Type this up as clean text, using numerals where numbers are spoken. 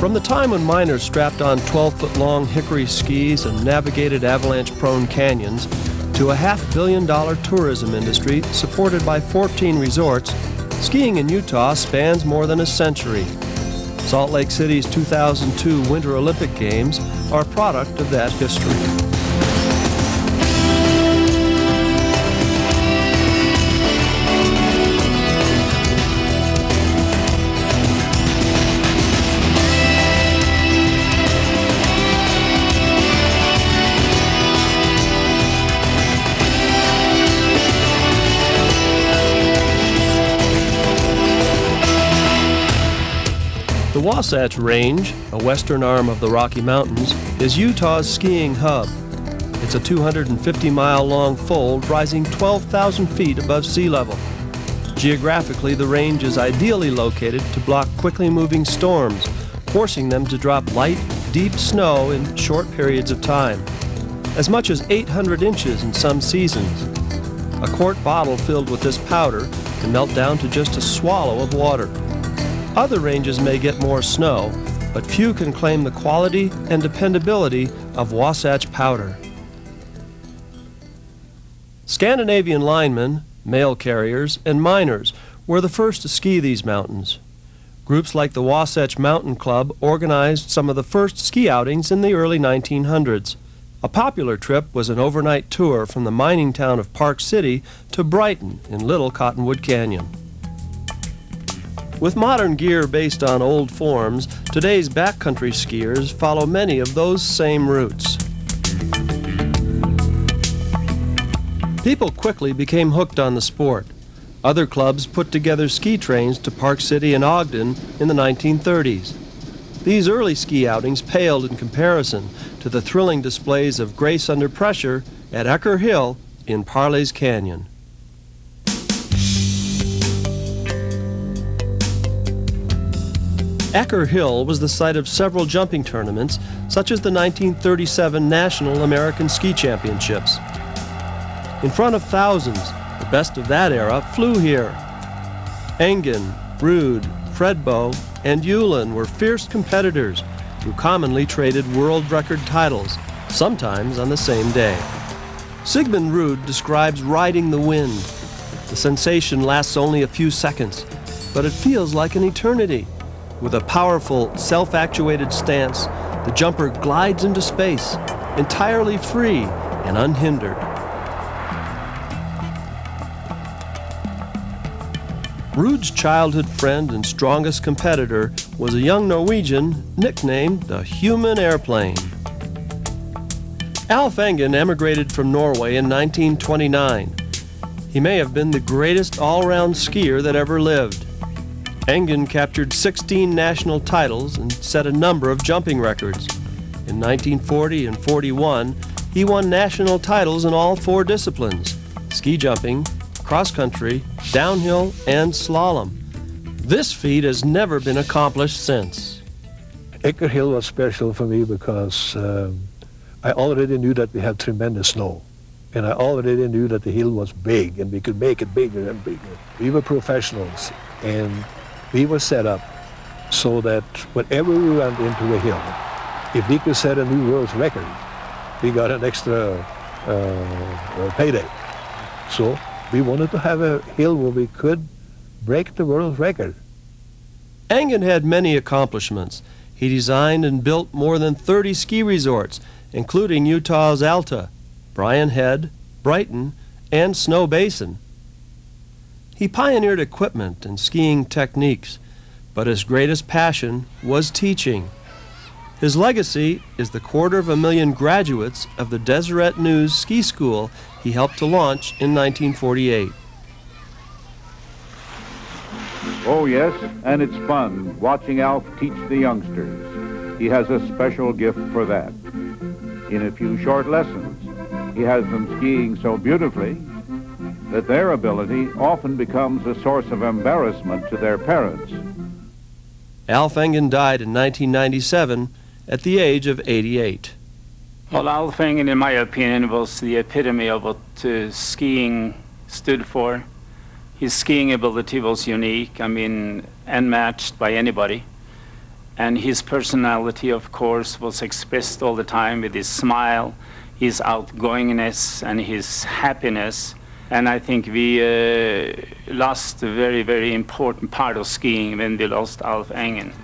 From the time when miners strapped on 12-foot-long hickory skis and navigated avalanche-prone canyons to a $500 million tourism industry supported by 14 resorts, skiing in Utah spans more than a century. Salt Lake City's 2002 Winter Olympic Games are a product of that history. The Wasatch Range, a western arm of the Rocky Mountains, is Utah's skiing hub. It's a 250-mile-long fold rising 12,000 feet above sea level. Geographically, the range is ideally located to block quickly moving storms, forcing them to drop light, deep snow in short periods of time, as much as 800 inches in some seasons. A quart bottle filled with this powder can melt down to just a swallow of water. Other ranges may get more snow, but few can claim the quality and dependability of Wasatch powder. Scandinavian linemen, mail carriers, and miners were the first to ski these mountains. Groups like the Wasatch Mountain Club organized some of the first ski outings in the early 1900s. A popular trip was an overnight tour from the mining town of Park City to Brighton in Little Cottonwood Canyon. With modern gear based on old forms, today's backcountry skiers follow many of those same routes. People quickly became hooked on the sport. Other clubs put together ski trains to Park City and Ogden in the 1930s. These early ski outings paled in comparison to the thrilling displays of grace under pressure at Ecker Hill in Parley's Canyon. Ecker Hill was the site of several jumping tournaments, such as the 1937 National American Ski Championships. In front of thousands, the best of that era flew here. Engen, Ruud, Fredbo, and Ulen were fierce competitors who commonly traded world record titles, sometimes on the same day. Sigmund Ruud describes riding the wind. The sensation lasts only a few seconds, but it feels like an eternity. With a powerful, self-actuated stance, the jumper glides into space, entirely free and unhindered. Ruud's childhood friend and strongest competitor was a young Norwegian nicknamed the Human Airplane. Alf Engen emigrated from Norway in 1929. He may have been the greatest all-round skier that ever lived. Engen captured 16 national titles and set a number of jumping records. In 1940 and 41, he won national titles in all 4 disciplines: ski jumping, cross-country, downhill, and slalom. This feat has never been accomplished since. Ecker Hill was special for me because I already knew that we had tremendous snow. And I already knew that the hill was big and we could make it bigger and bigger. We were professionals and we were set up so that whenever we went into a hill, if we could set a new world record, we got an extra payday. So we wanted to have a hill where we could break the world record. Engen had many accomplishments. He designed and built more than 30 ski resorts, including Utah's Alta, Bryan Head, Brighton, and Snow Basin. He pioneered equipment and skiing techniques, but his greatest passion was teaching. His legacy is the 250,000 graduates of the Deseret News Ski School he helped to launch in 1948. Oh yes, and it's fun watching Alf teach the youngsters. He has a special gift for that. In a few short lessons, he has them skiing so beautifully that their ability often becomes a source of embarrassment to their parents. Alf Engen died in 1997 at the age of 88. Well, Alf Engen, in my opinion, was the epitome of what skiing stood for. His skiing ability was unique, unmatched by anybody. And his personality, of course, was expressed all the time with his smile, his outgoingness, and his happiness. And I think we lost a very, very important part of skiing when we lost Alf Engen.